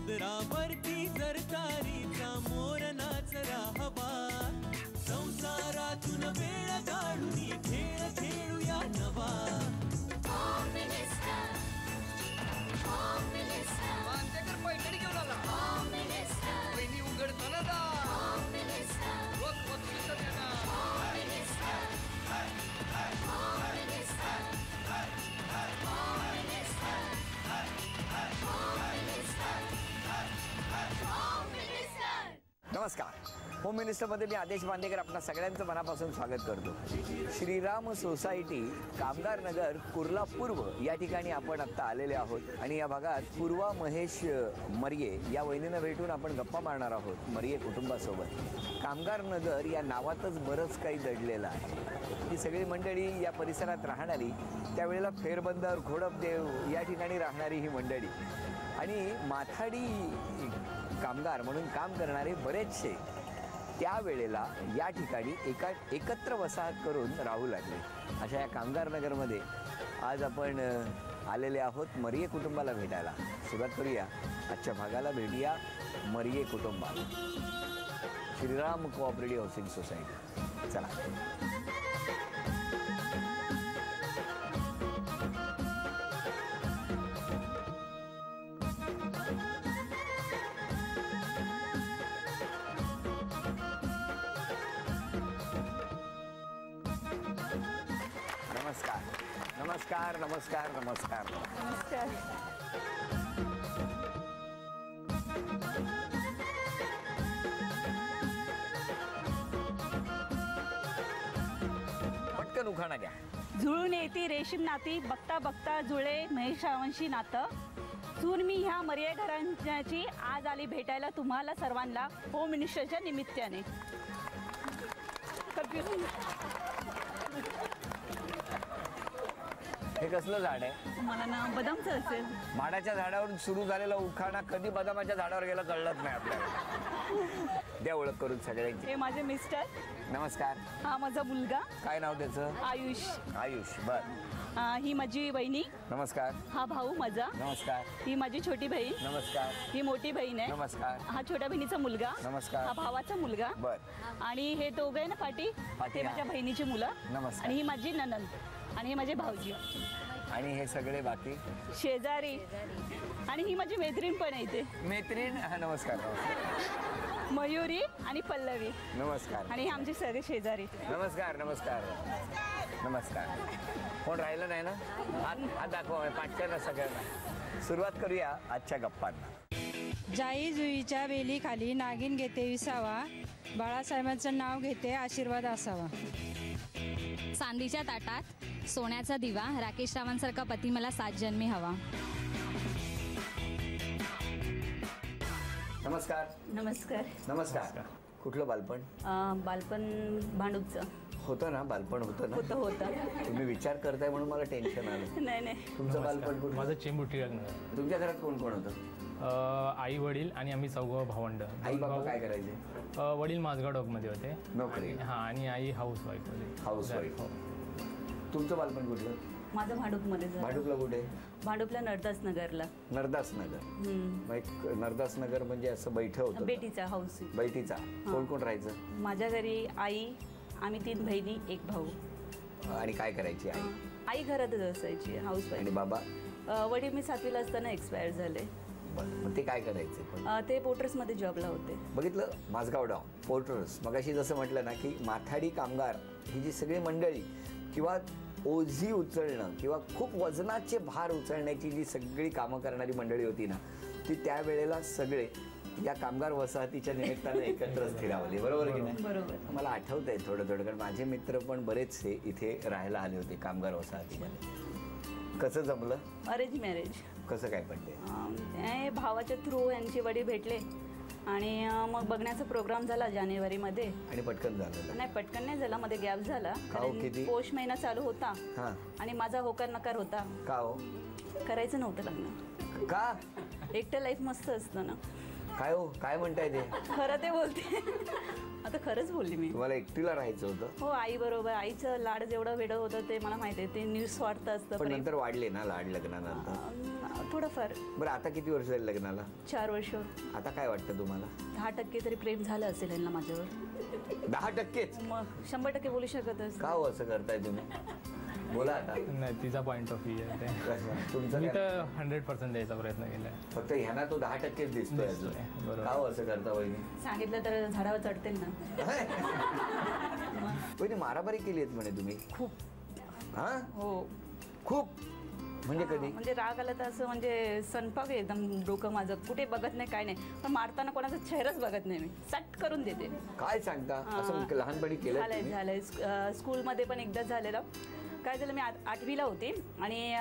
पदरावरती जर तारीचा मोर नाचरा हवा, संसारातून वेळ काढून खेळ खेळूया नवा. पैठणी घेऊन आला बहिणी उघडताना नमस्कार. होम मिनिस्टरमध्ये मी आदेश बांदेकर आपणा सगळ्यांचं मनापासून स्वागत करतो. श्रीराम सोसायटी कामगार नगर कुर्ला पूर्व या ठिकाणी आपण आत्ता आलेले आहोत आणि या भागात पूर्वा महेश मर्ये या वहिनीनं भेटून आपण गप्पा मारणार आहोत मर्ये कुटुंबासोबत. कामगार नगर या नावातच बरंच काही दडलेलं आहे. ही सगळी मंडळी या परिसरात राहणारी, त्यावेळेला फेरबंदर घोडपदेव या ठिकाणी राहणारी ही मंडळी आणि माथाडी कामगार म्हणून काम करणारे बरेचसे त्यावेळेला या ठिकाणी एकत्र वसाहत करून राहू लागले. अशा या कामगार नगरमध्ये आज आपण आलेले आहोत मर्ये कुटुंबाला भेटायला. सुरुवात करूया आजच्या भागाला, भेटूया मर्ये कुटुंबाला. Shriram cooperative housing society. चला. नमस्कार नमस्कार नमस्कार नमस्कार. पटकन उखाणा द्या. जुळून येती रेशीम नाती, बघता बघता जुळे महेशांशी नातं. सून मी ह्या मर्ये घरांची आज आली भेटायला तुम्हाला सर्वांना होम मिनिस्टरच्या निमित्ताने. हे कसलं झाड आहे? मला ना बदामचं असेल. माडाच्या झाडावरून सुरू झालेला उखाणा कधी बदामाच्या झाडावर गेला कळलंच नाही आपल्याला. द्या ओळख करून सगळ्यांची. हे माझे मिस्टर. नमस्कार. हा माझा मुलगा. काय नाव त्याचं? आयुष. आयुष. बर. ही माझी वहिनी. नमस्कार. हा भाऊ माझा. नमस्कार. ही माझी छोटी बहीण. नमस्कार. ही मोठी बहीण आहे. नमस्कार. हा छोट्या बहिणीचा मुलगा. नमस्कार. हा भावाचा मुलगा. बर. आणि हे दोघं आहे ना पाटी, ते माझ्या बहिणीची मुलं. नमस्कार. आणि ही माझी ननंद आणि हे माझे भाऊजी. आणि हे सगळे बाकी शेजारी. आणि ही माझी मैत्रीण पण आहे इथे. मैत्रीण. हा नमस्कार. मयुरी आणि पल्लवी. नमस्कार. आणि हे आमचे सगळे शेजारी. नमस्कार नमस्कार नमस्कार. कोण राहिलं नाही ना? हात दाखवा पाटक्यानं सगळ्यांना. सुरुवात करूया आजच्या गप्पांना. जाई जुईच्या वेलीखाली नागिन घेते विसावा, बाळासाहेबांचं नाव घेते आशीर्वाद असावा. चांदीच्या ताटात सोन्याचा दिवा, राकेश रावांसारखा पती मला 7 जन्मी हवा. नमस्कार. नमस्कार. नमस्कार. कुठलं बालपण? बालपण भांडूपचं होतं ना? बालपण होतं ना? होतं. तुम्ही विचार करताय म्हणून मला टेन्शन आलं. नाही. तुमचं बालपण कुठलं? माझं चेंबुर्टी. तुमच्या घरात कोण कोण होतं? आई वडील आणि आम्ही 4 भावंड. आई बाबा काय करायचे? वडील माझगाव डॉकमध्ये होते नोकरी. आणि आई हाऊसवाईफ होती. हाऊसवाईफ. तुमचं बालपण कुठलं? माझं भांडूपमध्ये झालं. भांडूपला कुठे? भांडूपला नरदास नगरला. नरदास नगर. नरदास नगर म्हणजे असं बैठं होतं? बेटीचा हाऊस. बैठीचा. कोण कोण राहायचं? माझ्या घरी आई, आम्ही 3 बहिणी 1 भाऊ. आणि काय करायची आई? आई घरातच असायची, हाऊसवाईफ. आणि बाबा? वडील मी 7वीला असताना एक्सपायर झाले. मग ते काय करायचे? ते पोर्टर्समध्ये जॉबला होते. बघितलं? माझगाव डाव पोर्टर्स. मगाशी जसं म्हटलं ना की माथाडी कामगार ही जी सगळी मंडळी किंवा ओझी उचलणं किंवा खूप वजनाचे भार उचलण्याची जी सगळी कामं करणारी मंडळी होती ना, ती त्यावेळेला सगळे या कामगार वसाहतीच्या निमित्तानं एकत्र स्थिरावले. बरोबर की नाही? बरोबर. मला आठवत आहे थोडं थोडं, कारण माझे मित्र पण बरेचसे इथे राहायला आले होते कामगार वसाहतीमध्ये. कसं जमलं? Arrange marriage. कसं काय पण ते? भावाच्या थ्रू यांचे वडील भेटले आणि मग बघण्याचा प्रोग्राम झाला जानेवारीमध्ये. आणि पटकन झालं? नाही, पटकन नाही झाला, मध्ये गॅप झाला. किती? पौष महिना चालू होता आणि माझा होकार नकार होता. का हो? करायचं नव्हतं लग्न. का? एकटं लाईफ मस्त असतं ना. काय हो, काय म्हणताय ते? खरं ते बोलते. आता खरंच बोलली मी. तुम्हाला एकटीला राहायचं होतं? हो, आई बरोबर. आईचं लाड जेवढं वेडं होतं ते मला माहिती आहे. ते निस्वार्थ असतं. पण नंतर वाढले ना लाड लग्नानंतर? थोडंफार. बरं आता किती वर्ष झाली लग्नाला? 4 वर्ष. आता काय वाटतं तुम्हाला? 10% तरी प्रेम झालं असेल यांना माझ्यावर. 10%? मग 100% बोलू शकतच. का हो असं करताय तुम्ही? बोला आता. नाही, तिचा पॉईंट ऑफ व्ह्यू आहे ते. तुमचं मी काय? तर 100% द्यायचा प्रयत्न केला आहे. फक्त ह्यांना तो 10%च दिसतोय अजून. बरोबर. का हो असं करता वहिनी? सांगितलं तर झाडावर चढतील ना. वहिनी मारामारी केली आहेत म्हणे तुम्ही? खूप. हा? हो. खूप म्हणजे कधी? म्हणजे राग आला तर असं म्हणजे सनपाक आहे एकदम डोकं माझं, कुठे बघत नाही काय नाही, पण मारताना कोणाचा चेहराच बघत नाही मी, सट करून देते. काय सांगता? असं लहानपणी केलं झालंय तुम्ही? झालंय. स्कूलमध्ये पण एकदा झालेलं. काय झालं, मी 8वीला होते आणि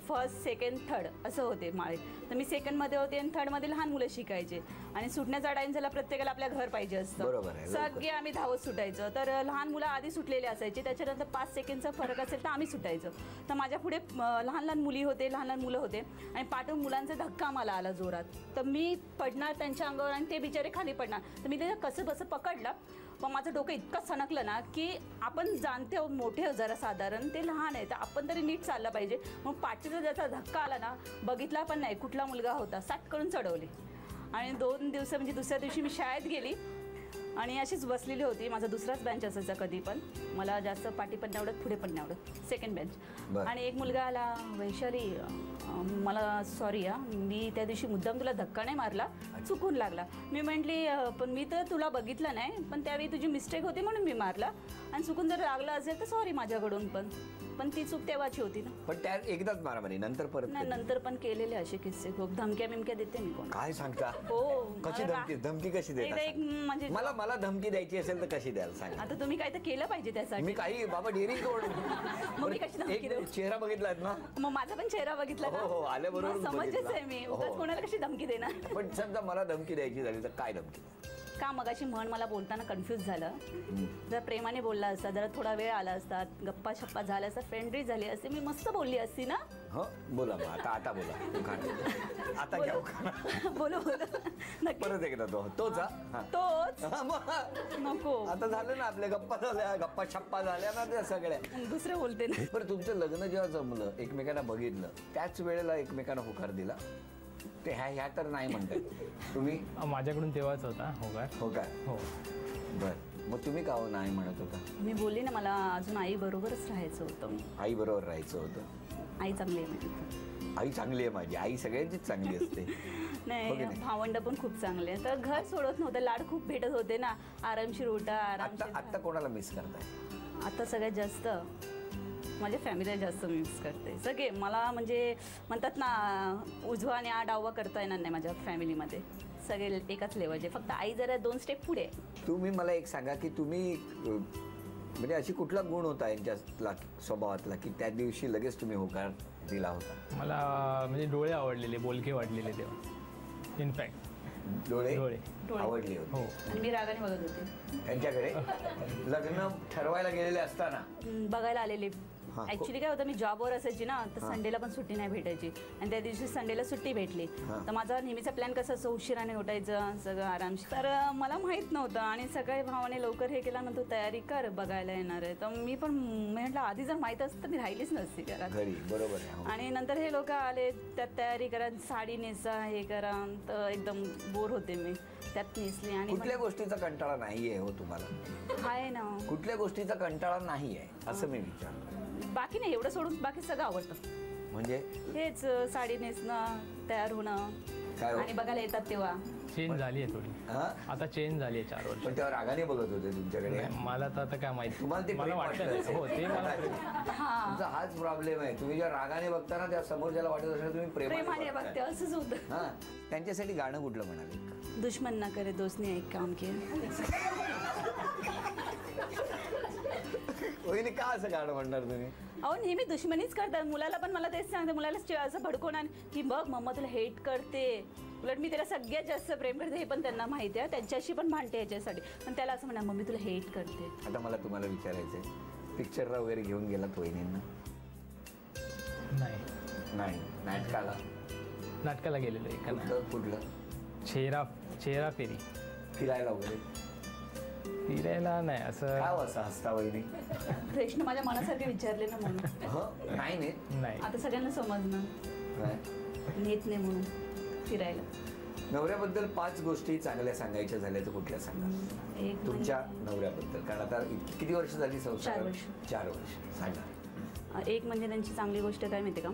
फर्स्ट सेकंड थर्ड असं होते माळे. तर मी सेकंडमध्ये होते आणि थर्डमध्ये लहान मुलं शिकायचे आणि सुटण्याचा टाईम झाला, प्रत्येकाला आपल्या घर पाहिजे असतं. बरोबर आहे, लवकर. सगळे आम्ही धावत सुटायचं. तर लहान मुलं आधी सुटलेले असायचे, त्याच्यानंतर 5 सेकंडचा फरक असेल तर आम्ही सुटायचं. तर माझ्या पुढे लहान लहान मुली होते, लहान लहान मुलं होते आणि पाठून मुलांचा धक्का मला आला जोरात. तर मी पडणार त्यांच्या अंगावर आणि ते बिचारे खाली पडणार. तर मी त्याला कसं बसं पकडलं, पण माझं डोकं इतकं सणकलं ना की आपण जाणते मोठे जरा साधारण, ते लहान आहे तर आपण तरी नीट चाललं पाहिजे. मग पाठीचा ज्याचा धक्का आला ना, बघितला पण नाही कुठला मुलगा होता, साट करून चढवले. आणि 2 दिवस म्हणजे दुसऱ्या दिवशी मी शाळेत गेली आणि अशीच बसलेली होती. माझा दुसराच बेंच असायचा कधी पण, मला जास्त पाठी पण नाही आवडत, पुढे पण नाही आवडत, सेकंड बेंच. आणि एक मुलगा आला, वैशाली मला सॉरी मी त्या दिवशी मुद्दाम तुला धक्का नाही मारला, चुकून लागला. मी म्हटली पण मी तर तुला बघितलं नाही, पण त्यावेळी तुझी मिस्टेक होती म्हणून मी मारला आणि चुकून जर लागलं असेल तर सॉरी माझ्याकडून पण ती चूक तेव्हाची होती ना. पण त्या एकदाच मारामारी, नंतर परत नाही, नंतर पण केलेले असे किस्से खूप. धमक्या बिमक्या देते मी कोण. काय सांगता? हो. कशी धमकी कशी एकदा एक देता? म्हणजे मला धमकी द्यायची असेल तर कशी द्याल सांगा? आता तुम्ही काय तर केलं पाहिजे त्यासाठी. मी काही बाबा डेअरिंग करून मग मी कशी धमकी देऊ? एक चेहरा बघितलात ना? मग माझा पण चेहरा बघितला ना? हो, आल्याबरोबर मग समजच बघितला. आहे मी. हो. उगाच कोणाला कशी धमकी देणार? पण समजा मला धमकी द्यायची झाली तर काय धमकी? का मगाशी म्हण मला बोलताना कन्फ्यूज झालं. जर प्रेमाने बोलला असता, जरा थोडा वेळ आला असता, गप्पा शप्पा झाल्या असता, फ्रेंडली झाली असती, मी मस्त बोलली असती ना. हो बोला मग आता बोला. उखाणा. आता घ्या उखाणा. बोलो नक्की. परत एकदा तोच हा? तोच हा, मग. नको. आता झालं ना आपल्या गप्पा छप्पा झाल्या ना त्या सगळ्या. दुसरं बोलते ना. बरं तुमचं लग्न जेव्हा जमलं, एकमेकांना बघितलं, त्याच वेळेला एकमेकांना होकार दिला? ते ह्या तर नाही म्हणतात तुम्ही? माझ्याकडून तेव्हाच होता होकार. हो. बर मग तुम्ही का हो नाही म्हणत होता? मी बोलली ना, मला अजून आई बरोबरच राहायचं होतं. आई बरोबर राहायचं होतं. आई चांगली आहे माझी. आई चांगली आहे माझी. आई सगळ्यांचीच चांगली असते. हो की नाही, नाही? भावंड पण खूप चांगले आहे. तर घर सोडत नव्हतं, लाड खूप भेटत होते ना. आरामशीर उठा, आरामशीर. आता कोणाला मिस करताय? आता सगळ्यात जास्त माझ्या फॅमिलीला जास्त मिस करते. सगळे मला म्हणजे म्हणतात ना, उजवा आणि डावा करता येणार नाही माझ्या फॅमिलीमध्ये. सगळे एकाच लेवलचे, फक्त आई जरा 2 स्टेप पुढे. तुम्ही मला एक सांगा की तुम्ही म्हणजे अशी कुठला गुण होता यांच्यातला स्वभावातला की त्या दिवशी लगेच तुम्ही होकार दिला होता? मला म्हणजे डोळे आवडलेले, बोलके वाटलेले तेव्हा. इनफॅक्ट डोळे डोळे आवडले होते. हो. आणि मी रागाने बघत होते. त्यांच्याकडे लग्न ठरवायला गेलेले असताना बघायला आलेले. हा. ऍक्च्युली काय होतं, मी जॉबवर असायची ना, तर संडेला पण सुट्टी नाही भेटायची आणि त्या दिवशी संडेला सुट्टी भेटली. हा. तर माझा नेहमीचा प्लॅन कसा असं उशिराने उठायचं, सगळं आरामशीर. तर मला माहित नव्हतं आणि सगळ्या भावाने लवकर हे केल्यानंतर तयारी कर बघायला येणार आहे. तर मी पण म्हटलं आधी जर माहित असतं तर मी राहिलीच नसती घरात. घरी. बरोबर आहे. हो. आणि नंतर हे लोक आले, त्यात तयारी करा, साडी नेसा, हे करा, तर एकदम बोर होते मी. त्यात नेसली आणि कुठल्या गोष्टीचा कंटाळा नाहीये हो तुम्हाला? आहे ना. कुठल्या गोष्टीचा कंटाळा नाहीये असं मी विचारतो. बाकी नाही, एवढं सोडून बाकी सगळं आवडतं. म्हणजे हेच साडी नेसणं, तयार होणं काय हो? आणि बघायला येतात तेव्हा. चेंज झाली आहे थोडी. हा? आता चेंज झाली आहे 4 वर्ष. पण तेव्हा रागाने बघत होते तुमच्याकडे? नाही, मला तर आता काय माहिती. तुम्हाला ते मला प्रेम वाटतं वाटलं असेल. हो, ते मला तुमचा हाच प्रॉब्लेम आहे. तुम्ही जेव्हा रागाने बघताना त्या समोरच्याला वाटत असेल तुम्ही प्रेमाने प्रेमाने बघते, बघताय. असंच होतं. हा. त्यांच्यासाठी गाणं कुठलं म्हणाले? दुश्मन ना करे दोस्त ने एक काम किया. वहिनी का असं गाणं म्हणणार तुम्ही? अहो नेहमी दुश्मनीच करतात. मुलाला पण मला तेच सांगते, मुलाला असं भडकवणार की बघ मम्मा तुला हेट करते. उलट मी त्याला सगळ्यात जास्त प्रेम करते, हे पण त्यांना माहिती आहे. त्यांच्याशी पण भांडते ह्याच्यासाठी, पण त्याला असं म्हणा मम्मी तुला हेट करते. आता मला तुम्हाला विचारायचंय, पिक्चरला वगैरे घेऊन गेलात वहिनींना? नाही. नाटकाला गेलेलो एका. कुठलं? चेहरा फेरी. फिरायला वगैरे? फिरायला नाही. असं काय असं हसता वहिनी? प्रश्न माझ्या मनासारखे विचारले ना म्हणून. नाही. आता सगळ्यांना समजणार. नाही. नेत नाही म्हणून फिरायला. नवऱ्याबद्दल 5 गोष्टी चांगल्या सांगायच्या झाल्या तर कुठल्या सांगा एक तुमच्या नवऱ्याबद्दल? कारण आता किती वर्ष झाली संसार? 4 वर्ष. 4 वर्ष. सांगा. एक म्हणजे त्यांची चांगली गोष्ट काय माहिती का,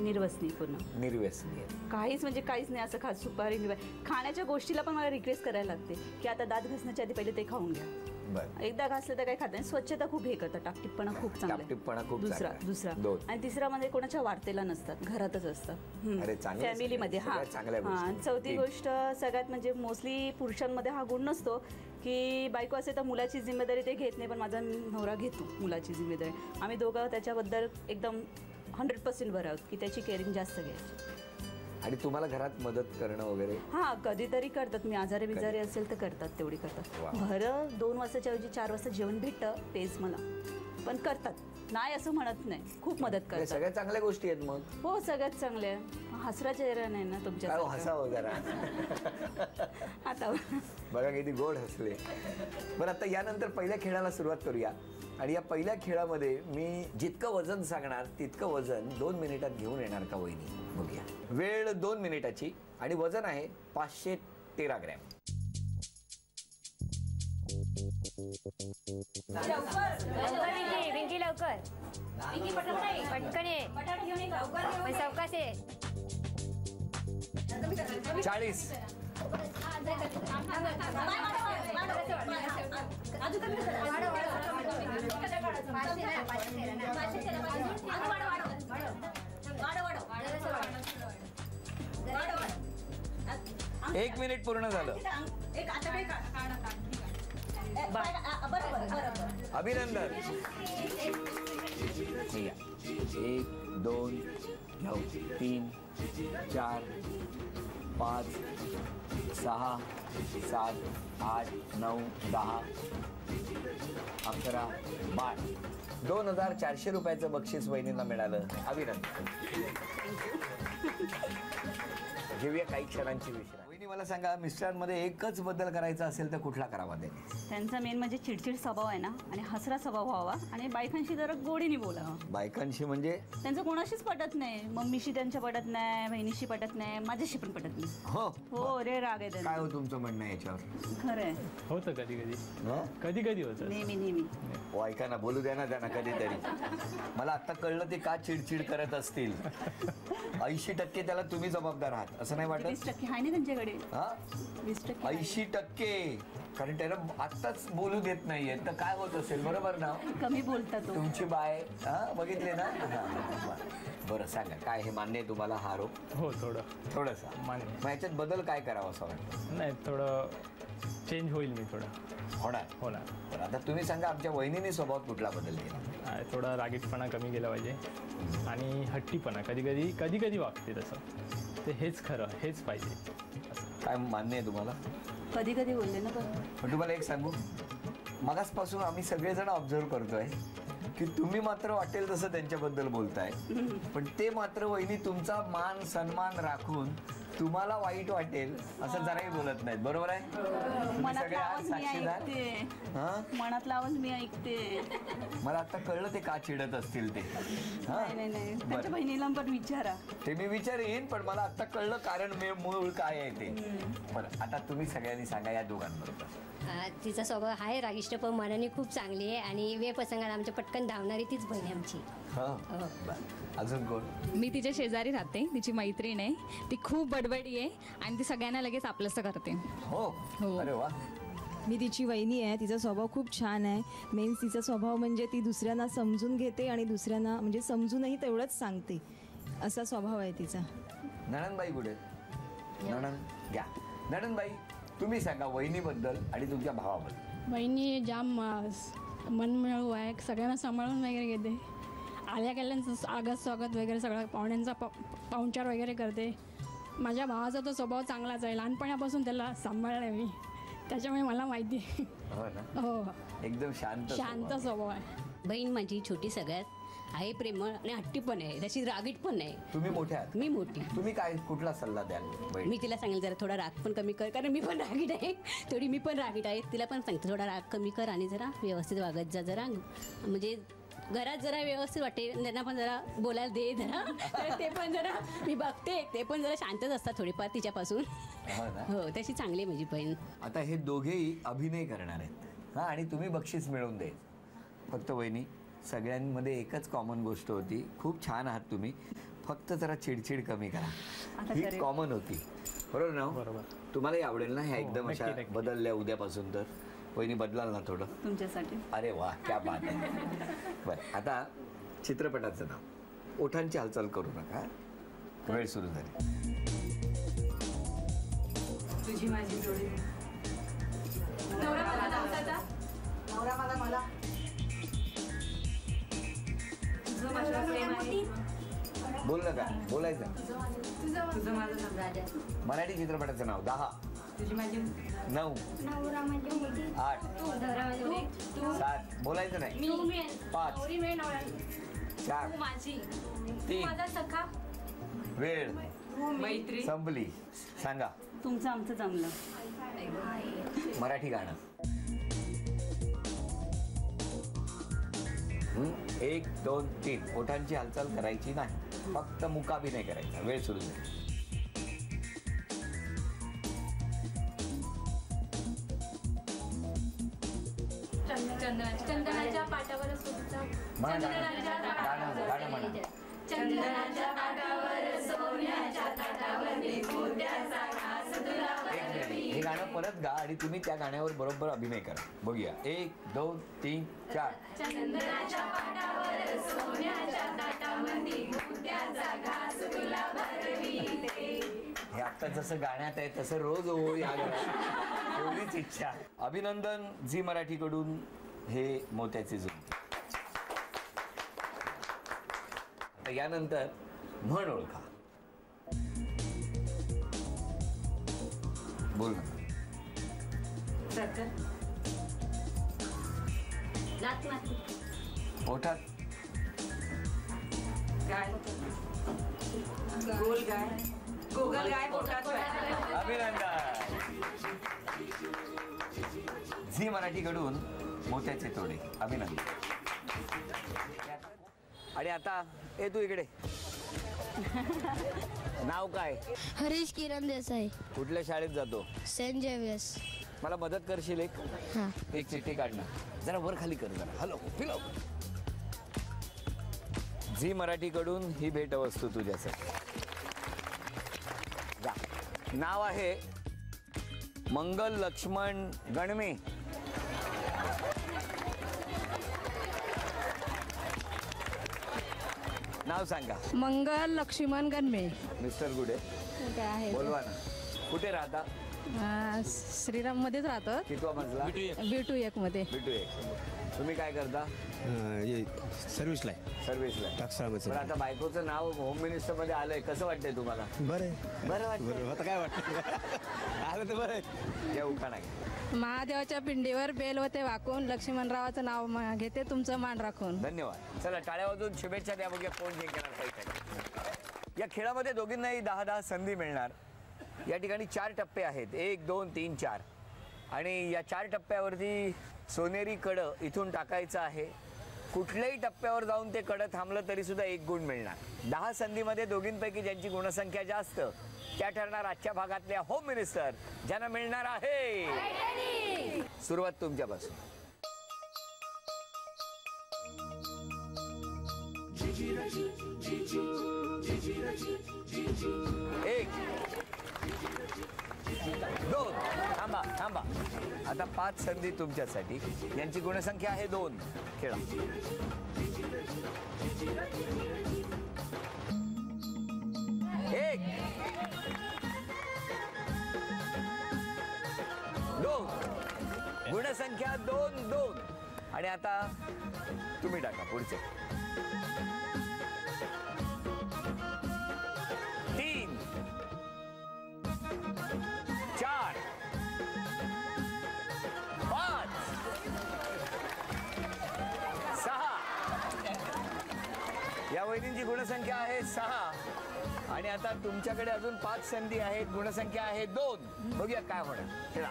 निर्वसनी पूर्ण. निर्व्यसनी आहे. काहीच म्हणजे काहीच नाही असं खास सुपारी खाण्याच्या गोष्टीला पण मला रिक्वेस्ट करायला लागते की आता दात घासण्याच्या आधी पहिले ते खाऊन घ्या. बरं. एकदा घासलं तर काही खात नाही. स्वच्छता खूप हे करतात, टापटीपणा खूप चांगला आहे. टापटीपणा खूप दुसरा चांगला आहे. दुसरा 2. आणि तिसरा म्हणजे कोणाच्या वार्तेला नसतात, घरातच असतात. अरे चांगलं आहे. फॅमिलीमध्ये. हा सगळ्यात चांगल्या हा. गोष्टी. चौथी 3. गोष्ट सगळ्यात म्हणजे मोस्टली पुरुषांमध्ये हा गुण नसतो की बायको असे तर मुलाची जिम्मेदारी ते घेत नाही, पण माझा नवरा घेतो मुलाची जिम्मेदारी. आम्ही दोघं त्याच्याबद्दल एकदम 100% बरं आहोत की त्याची केअरिंग जास्त घ्यायची. आणि तुम्हाला घरात मदत करणं वगैरे? हा कधीतरी करतात. मी आजारी बिजारी असेल तर करतात, तेवढी वा. करतात. घरं 2 वाजताच्या ऐवजी 4 वाजता जेवण भेटतं तेच मला, पण करतात. नाही असं म्हणत नाही, खूप मदत हे करतात. सगळ्या चांगल्या गोष्टी आहेत. मग हो सगळ्यात चांगले. हसरा चेहरा नाही ना तुमच्या. काय हसावं जरा. आता बघा किती गोड हसले. बरं आता यानंतर पहिल्या खेळाला सुरुवात करूया. आणि या पहिल्या खेळामध्ये मी जितकं वजन सांगणार तितकं वजन 2 मिनिटात घेऊन येणार का वहिनी? बघूया. वेळ 2 मिनिटाची आणि वजन आहे 513 ग्रॅम. पिंकी लवकर पटकन ये. सावकाश ये. 40. एक मिनिट पूर्ण झालं. अभिनंदन. 1 2 3 4 5 6 7 8 9 10 11 12 2400 रुपयाचं बक्षीस वहिनींना मिळालं. अभिनंदन. घेऊया काही क्षणांची विश्रांती. वहिनी मला सांगा, मिस्टरांमध्ये एकच बदल करायचा असेल तर कुठला करावा त्याने? त्यांचा मेन म्हणजे चिडचिड स्वभाव आहे ना, आणि हसरा स्वभाव व्हावा, आणि बायकांशी जरा गोडीने बोलावं. बायकांशी म्हणजे? त्यांचं कोणाशीच पटत नाही. मम्मीशी त्यांच्या पटत नाही, बहिणीशी पटत नाही, माझ्याशी पण पटत नाही. हो हो रे, राग आहे त्यांना. काय हो तुमचं म्हणणं आहे याच्यावर? खरं आहे. होतं कधी कधी कधी होतं. नेहमी हो, ऐका ना, बोलू द्या ना त्यांना कधीतरी. मला आता कळलं ते का चिडचिड करत असतील. 80% त्याला तुम्ही जबाबदार आहात असं नाही वाटत? 20% आहे ना त्यांच्याकडे. 80%. कारण त्याला आत्ताच बोलू देत नाहीये तर काय होत असेल? बरोबर ना? कमी बोलतात तुमची बाय. बघितले ना? बरं सांगा, काय हे मान्य आहे तुम्हाला हा आरोप? हो थोडंसं मान्य. मग याच्यात बदल काय करावा असं वाटतं? नाही, थोडं चेंज होईल मी. थोडं होणार. तर आता तुम्ही सांगा, आमच्या वहिनीने स्वभावात कुठला बदल केला? थोडा रागीटपणा कमी केला पाहिजे, आणि हट्टीपणा कधी कधी वागते तसं. ते हेच खरं, हेच पाहिजे. काय मान्य आहे तुम्हाला? कधी बोलले ना. पण तुम्हाला एक सांगू, मगासपासून आम्ही सगळेजण ऑब्झर्व करतोय की तुम्ही मात्र वाटेल तसं त्यांच्याबद्दल बोलताय, पण ते मात्र वहिनी तुमचा मान सन्मान राखून तुम्हाला वाईट वाटेल असं जराही बोलत नाहीत. बरोबर आहे? मनातला आवाज मी ऐकते. मला आता कळलं ते का चिडत असतील ते. नाही, त्यांच्या बहिणीला पण विचारा. ते मी विचारेन, पण मला आता कळलं कारण मूळ काय आहे ते. बरं, आता तुम्ही सगळ्यांनी सांगा या दोघांबरोबर. तिचा स्वभाव आहे रागिष्ट, पण मनाने खूप चांगली आहे, आणि वेळ प्रसंगाला आमच्या पटकन धावणारी तीच बहीण आहे आमची. अजून कोण? मी तिच्या शेजारी राहते, तिची मैत्रीण आहे. ती खूप बडबडी आहे आणि ती सगळ्यांना लगेच आपलंसं करते. हो. अरे वा. मी तिची वहिनी आहे. तिचा स्वभाव खूप छान आहे. मेन तिचा स्वभाव म्हणजे ती दुसऱ्यांना समजून घेते आणि दुसऱ्यांना म्हणजे समजूनही तेवढंच सांगते, असा स्वभाव आहे तिचा. नणंदबाई कुठे? नणंद घ्या. नणंदबाई, तुम्ही सांगा वहिनीबद्दल आणि तुमच्या भावाबद्दल. वहिनी जाम मनमिळाऊ आहे, सगळ्यांना सांभाळून वगैरे घेते. आल्या गेल्यांचं आगत स्वागत वगैरे सगळं, पाहुण्यांचा पाहुणचार वगैरे करते. माझ्या भावाचा तो स्वभाव चांगलाच आहे, लहानपणापासून त्याला सांभाळलं मी, त्याच्यामुळे मला माहिती. हो, एकदम शांत स्वभाव आहे. बहीण माझी छोटी सगळ्यात आहे, प्रेमळ आणि हट्टी पण आहे, तशी रागीट पण आहे. तुम्ही मोठ्या आहात? मी मोठी. तुम्ही काय कुठला सल्ला द्याल? मी तिला सांगेल जरा थोडा राग पण कमी कर, कारण मी पण रागीट आहे थोडी. मी पण रागीट आहे, तिला पण सांगते थोडा राग कमी कर आणि जरा व्यवस्थित वागत जा जरा, म्हणजे घरात जरा व्यवस्थित वाटते, त्यांना पण जरा बोलायला दे जरा, तर ते पण जरा मी बघते, ते पण जरा शांतच असतात थोडीफार तिच्यापासून. हो, तशी चांगली आहे माझी बहीण. आता हे दोघेही अभिनय करणार आहेत आणि तुम्ही बक्षीस मिळवून द्याल. फक्त वहिनी, सगळ्यांमध्ये एकच कॉमन गोष्ट होती, खूप छान आहात तुम्ही, फक्त जरा चिडचिड कमी करा. ही कॉमन होती, बरोबर ना? बरोबर. तुम्हालाही आवडेल ना ह्या एकदम अशा बदलल्या उद्यापासून? तर वहिनी बदलाल ना थोडं तुमच्यासाठी. अरे वा, क्या बात आहे. बरं, आता चित्रपटाचं नाव. ओठांची हालचाल करू नका. वेळ सुरू झाली. तुझी माझी जोडी. नवरा मला नवसाचा. नवरा मला मला. तुझं माझं प्रेम आहे. बोल ना काय बोलायचं. तुझं माझं राजा. मराठी चित्रपटाचं नाव. 10 तुझी माझी 9 8 7 बोलायचं नाही. 5 4 माझी 3 सखा. वेळ मैत्री संपली. सांगा. तुमचं आमचं जमलं. मराठी गाणं. 1 2 3. ओठांची हालचाल करायची नाही, फक्त मुकाभिनय करायचा. वेळ सुरू झाली. चंदनाच्या पाटावर म्हणा गाणं गाणं म्हणा. चंदनाच्या पाटावर सोन्याच्या ताटावर हे गाणं परत गा आणि तुम्ही त्या गाण्यावर बरोबर अभिनय करा. बघूया. 1 2 3 4. चंदनाच्या पाटावर सोन्याच्या ताटामध्ये मोत्याचा घास तुला भरविते. हे आता जसं गाण्यात आहे तसं रोज ओळी हा गाणं. एवढीच इच्छा. अभिनंदन झी मराठीकडून हे मोत्याचे जुमते. आता यानंतर म्हण ओळखा. बोल ना. ओठात गाय. गोल गाय. गोगल गाय पोटात. अभिनंदन. झी मराठीकडून मोत्याचे तोडे. अभिनंदन. आणि आता तू इकडे. नाव काय? हरीश किरण देसाई. कुठल्या शाळेत जातो? Saint Xavier's. मला मदत करशील? एक चिठ्ठी काढणं जरा वर खाली कर जरा. हॅलो फिलो. झी मराठीकडून ही भेटवस्तू तुझ्यासाठी. नाव आहे मंगल लक्ष्मण गणमे. नाव सांगा. मंगल लक्ष्मण गणमे. मिस्टर गुडे बोलवा ना. कुठे राहता? श्रीराम मध्येच राहतो. कितवा मजला? B2 1 मध्ये. B2 1. तुम्ही काय करता? सर्व्हिसला. पण आता बायकोचं नाव होम मिनिस्टर मध्ये आलंय, कसं वाटतंय तुम्हाला? बरं वाटतं. आता काय वाटतं? आलं तर बरं. त्या उखाणा महादेवाच्या पिंडीवर बेल व ते वाकून लक्ष्मणरावाचं नाव घेते तुमचं मान राखून. धन्यवाद. चला टाळ्या वाजवून शुभेच्छा द्या. बघूया कोण जिंकणार पैसे. या खेळामध्ये दोघींनाही 10-10 संधी मिळणार. या ठिकाणी 4 टप्पे आहेत. 1 2 3 4. आणि या 4 टप्प्यावरती सोनेरी कडं इथून टाकायचं आहे. कुठल्याही टप्प्यावर जाऊन ते कडं थांबलं तरी सुद्धा 1 गुण मिळणार. 10 संधीमध्ये दोघींपैकी ज्यांची गुणसंख्या जास्त त्या ठरणार आजच्या भागातल्या होम मिनिस्टर, ज्यांना मिळणार आहे. सुरुवात तुमच्यापासून. 1 2. थांबा. आता 5 संधी तुमच्यासाठी. यांची गुणसंख्या आहे 2. खेळा. 1 2. गुणसंख्या 2. आणि आता तुम्ही टाका पुढचे. 3 4 5 6. या वहिनींची गुणसंख्या आहे 6. आणि आता तुमच्याकडे अजून 5 संधी आहेत. गुणसंख्या आहे 2. बघूया काय होणार. खेळा.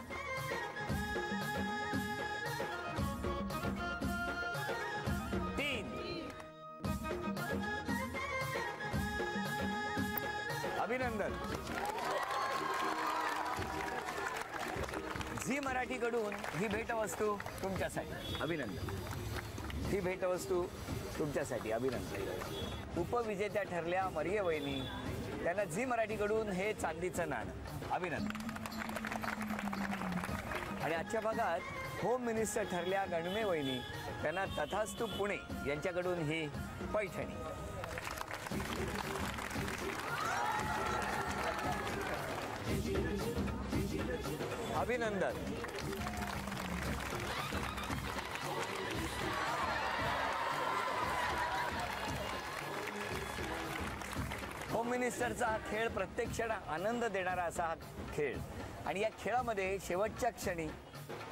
3 अभिनंदन. झी मराठीकडून ही भेटवस्तू तुमच्यासाठी. अभिनंदन. ही भेटवस्तू तुमच्यासाठी. अभिनंदन. उपविजेत्या ठरल्या मरिये वहिनी, त्यांना झी मराठीकडून हे चांदीचं नाणं. अभिनंदन. आणि आजच्या भागात होम मिनिस्टर ठरल्या गणमे वहिनी, त्यांना तथास्तु पुणे यांच्याकडून ही पैठणी. अभिनंदन. होम मिनिस्टरचा हा खेळ प्रत्येक क्षण आनंद देणारा असा हा खेळ. आणि या खेळामध्ये शेवटच्या क्षणी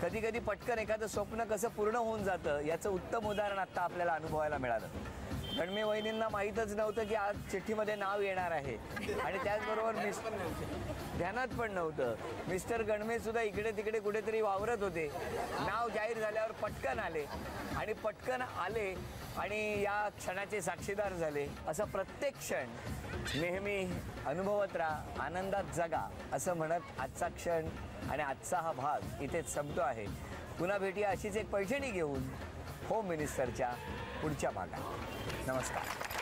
कधी कधी पटकन एखादं स्वप्न कसं पूर्ण होऊन जातं याचं उत्तम उदाहरण आता आपल्याला अनुभवायला मिळालं. गणमे वहिनींना माहीतच नव्हतं की आज चिठ्ठीमध्ये नाव येणार आहे आणि त्याचबरोबर ध्यानात पण नव्हतं. मिस्टर गणमे सुद्धा इकडे तिकडे कुठेतरी वावरत होते. नाव जाहीर झाल्यावर पटकन आले आणि या क्षणाचे साक्षीदार झाले. असा प्रत्येक क्षण नेहमी अनुभवत राहा, आनंदात जगा असं म्हणत आजचा क्षण आणि आजचा हा भाग इथेच संपतो आहे. पुन्हा भेटूया अशीच एक पैठणी घेऊन होम मिनिस्टरच्या पुढच्या भागात. नमस्कार.